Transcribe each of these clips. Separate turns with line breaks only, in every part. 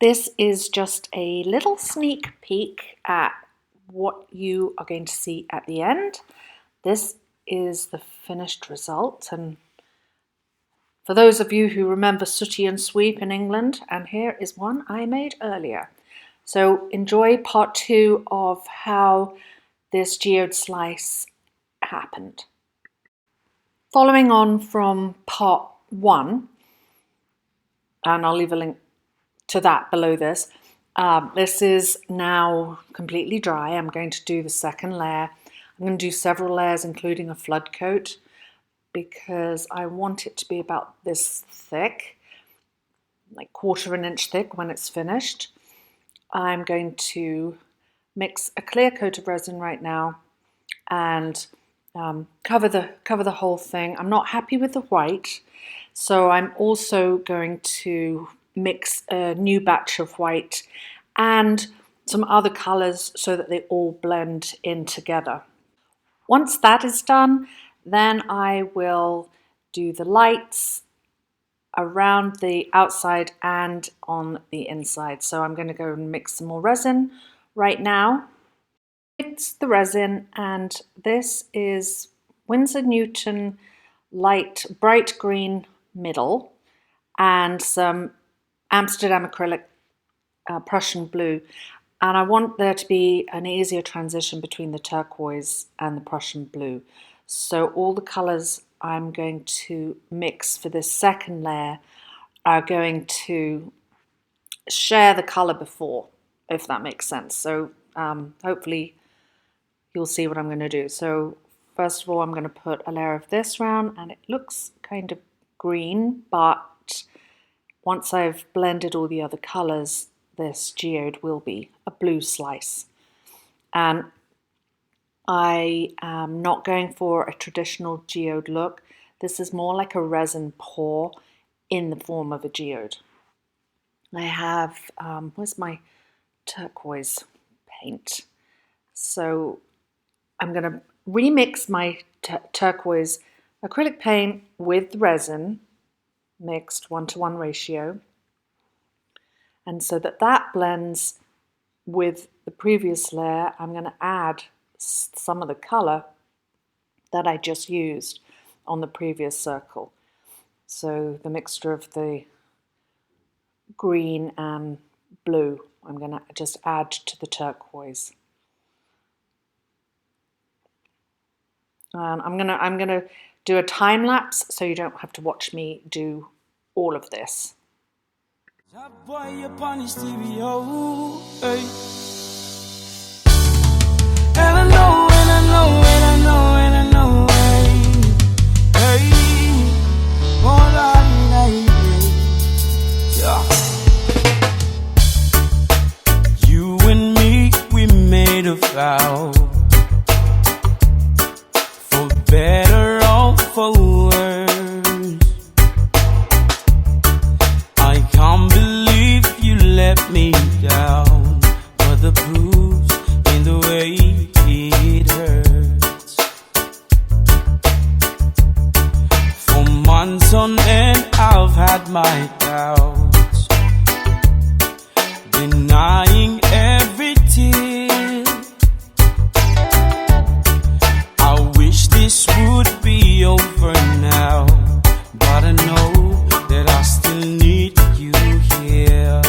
This is just a little sneak peek at what you are going to see at the end. This is the finished result, and for those of you who remember Sooty and Sweep in England, and here is one I made earlier. So enjoy part 2 of how this geode slice happened. Following on from part 1, and I'll leave a link to that below this. This is now completely dry. I'm going to do the second layer. I'm going to do several layers, including a flood coat, because I want it to be about this thick, like 1/4 inch thick when it's finished. I'm going to mix a clear coat of resin right now and cover the whole thing. I'm not happy with the white, so I'm also going to mix a new batch of white and some other colors so that they all blend in together. Once that is done, then I will do the lights around the outside and on the inside. So I'm going to go and mix some more resin right now. Mix the resin, and this is Windsor Newton light bright green middle and some Amsterdam acrylic Prussian blue, and I want there to be an easier transition between the turquoise and the Prussian blue. So all the colors I'm going to mix for this second layer are going to share the color before, if that makes sense. So hopefully you'll see what I'm going to do. So first of all, I'm going to put a layer of this round, and it looks kind of green, but once I've blended all the other colors, this geode will be a blue slice. And I am not going for a traditional geode look. This is more like a resin pour in the form of a geode. I have, where's my turquoise paint? So I'm going to remix my turquoise acrylic paint with resin, mixed 1:1 ratio, and so that blends with the previous layer, I'm going to add some of the color that I just used on the previous circle. So the mixture of the green and blue, I'm going to just add to the turquoise. And I'm gonna do a time lapse so you don't have to watch me do all of this. You and me, we made a vow, for better or for worse. I can't believe you let me down, but the bruise in the way it hurts. For months on end, I've had my doubts, denying every tear. I wish this would be over now, but I know that I still need you here.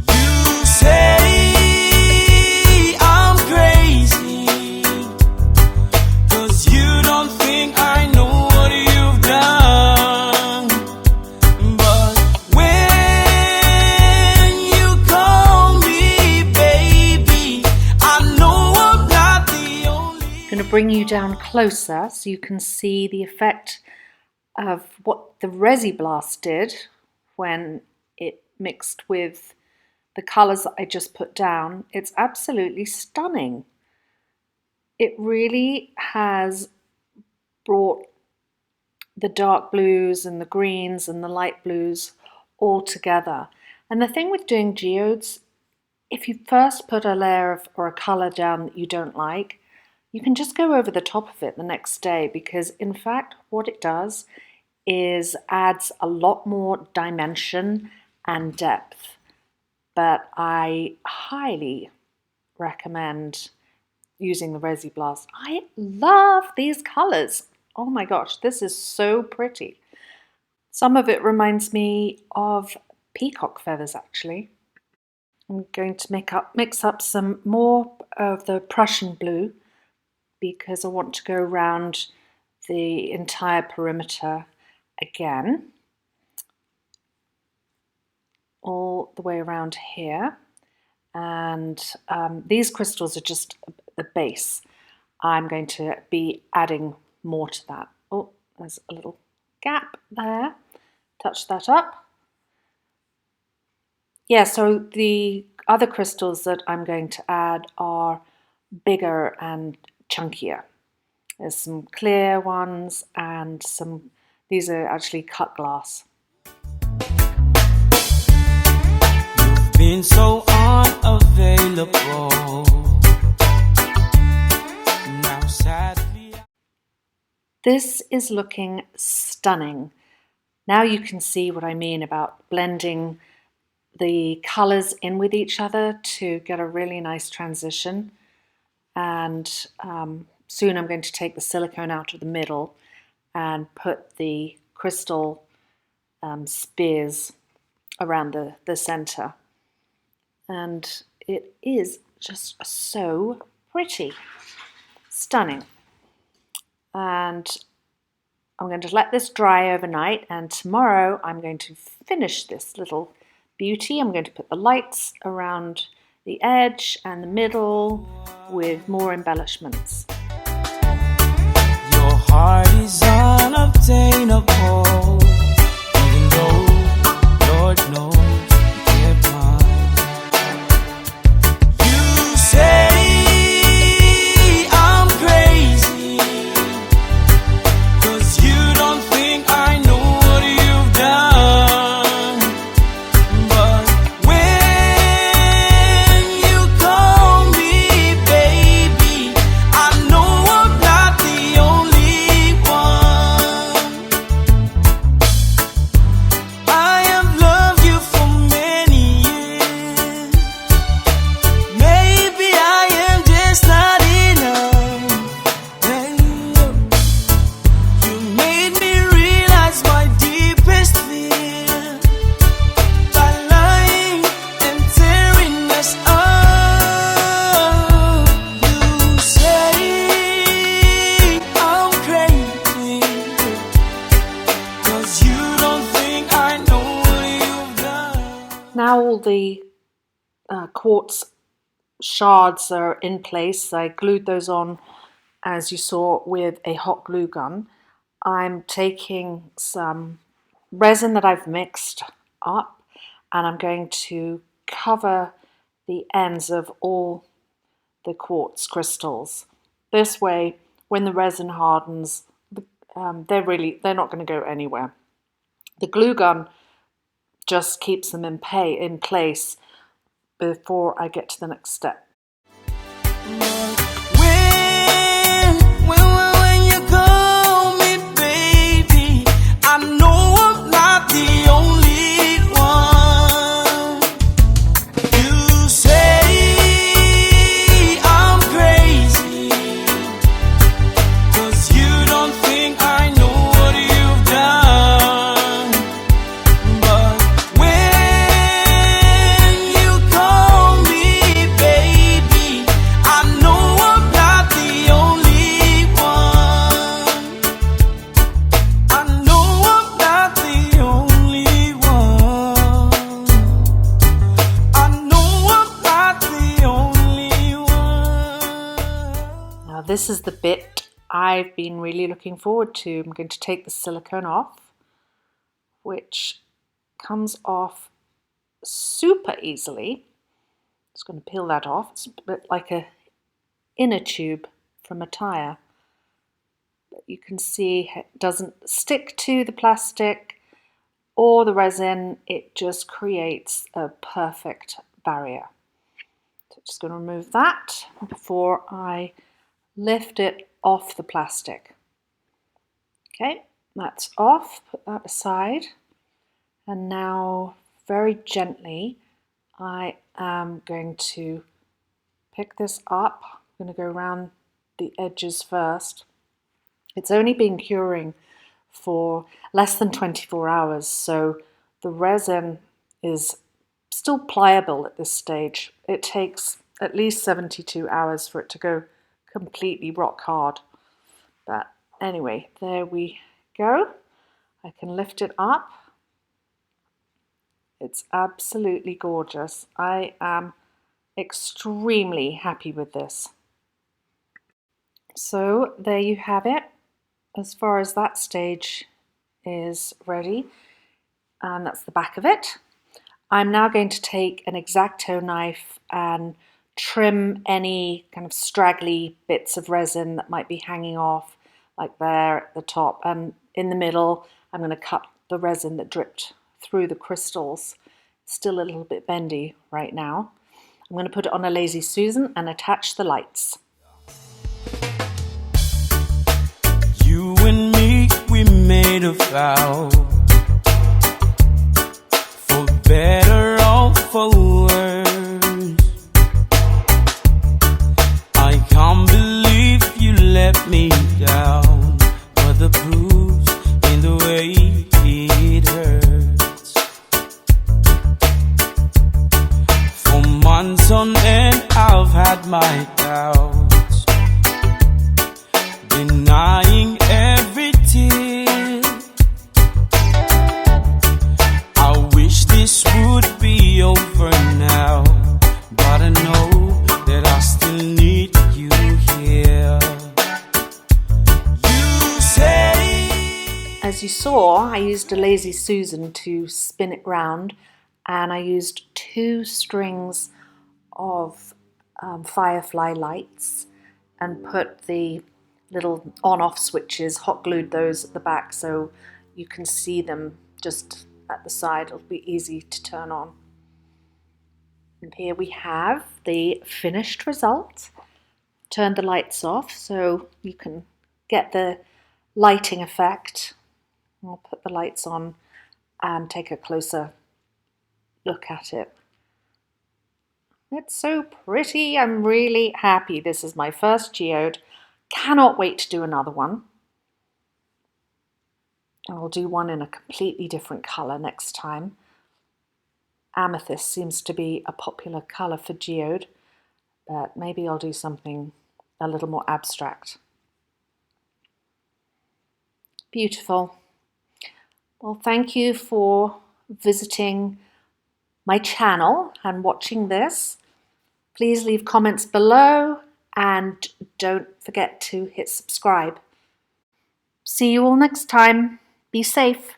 You say I'm crazy, 'cause you don't think I know what you've done. But when you call me baby, I know I'm not the only. I'm going to bring you down closer so you can see the effect of what the Resi Blast did when it mixed with the colours that I just put down. It's absolutely stunning. It really has brought the dark blues and the greens and the light blues all together. And the thing with doing geodes, if you first put a layer of, or a colour down that you don't like, you can just go over the top of it the next day, because in fact what it does is adds a lot more dimension and depth, but I highly recommend using the Resi Blast. I love these colours. Oh my gosh, this is so pretty. Some of it reminds me of peacock feathers actually. I'm going to mix up some more of the Prussian blue because I want to go around the entire perimeter again, all the way around here. And these crystals are just the base. I'm going to be adding more to that. Oh, there's a little gap there. Touch that up. Yeah, so the other crystals that I'm going to add are bigger and chunkier. There's some clear ones and these are actually cut glass.
You've been so unavailable. Now sadly.
This is looking stunning. Now you can see what I mean about blending the colours in with each other to get a really nice transition. And soon I'm going to take the silicone out of the middle and put the crystal spears around the centre. And it is just so pretty, stunning. And I'm going to let this dry overnight, and tomorrow I'm going to finish this little beauty. I'm going to put the lights around the edge and the middle with more embellishments.
Your heart is unobtainable, even though Lord knows you kept mine. You say I'm crazy, 'cause you don't think I know what you've done. But when you call me baby, I know I'm not the only one. I have loved you for many years. Maybe I am just not enough. Hey, you made me realize my deepest fear by lying and tearing us up. You say I'm crazy, 'cause you don't think I know what you've done.
Now all the quartz shards are in place. I glued those on, as you saw, with a hot glue gun. I'm taking some resin that I've mixed up and I'm going to cover the ends of all the quartz crystals. This way, when the resin hardens, they're not going to go anywhere. The glue gun just keeps them in place before I get to the next step.
When you call me baby, I know I'm not the only one. You say I'm crazy, 'cause you don't think I know what you've done. But when you call me baby, I know I'm not the only one. I know I'm not the only one. I know I'm not the only one.
Now this is the bit I've been really looking forward to. I'm going to take the silicone off, which comes off super easily. Just going to peel that off. It's a bit like a inner tube from a tire. But you can see it doesn't stick to the plastic or the resin. It just creates a perfect barrier. So just going to remove that before I lift it off the plastic. Okay, that's off. Put that aside. And now very gently, I am going to pick this up. I'm going to go around the edges first. It's only been curing for less than 24 hours, so the resin is still pliable at this stage. It takes at least 72 hours for it to go completely rock hard. But anyway, there we go. I can lift it up. It's absolutely gorgeous. I am extremely happy with this. So there you have it. As far as that stage is ready, and that's the back of it. I'm now going to take an X-Acto knife and trim any kind of straggly bits of resin that might be hanging off, like there at the top, and in the middle I'm going to cut the resin that dripped through the crystals. It's still a little bit bendy right now. I'm going to put it on a Lazy Susan and attach the lights.
You and me, we made a vow, for better or for worse. I can't believe you let me down, but the bruise in the way it hurts. For months on end, I've had my doubts, denying every tear. I wish this would be over now, but I know that I still need you here. You say,
as you saw, I used a Lazy Susan to spin it round, and I used 2 strings of firefly lights and put the little on-off switches, hot glued those at the back so you can see them just at the side. It'll be easy to turn on. And here we have the finished result. Turn the lights off so you can get the lighting effect. I'll put the lights on and take a closer look at it. It's so pretty. I'm really happy. This is my first geode. Cannot wait to do another one. I'll do one in a completely different colour next time. Amethyst seems to be a popular colour for geode, but maybe I'll do something a little more abstract. Beautiful. Well, thank you for visiting my channel and watching this. Please leave comments below and don't forget to hit subscribe. See you all next time. Be safe.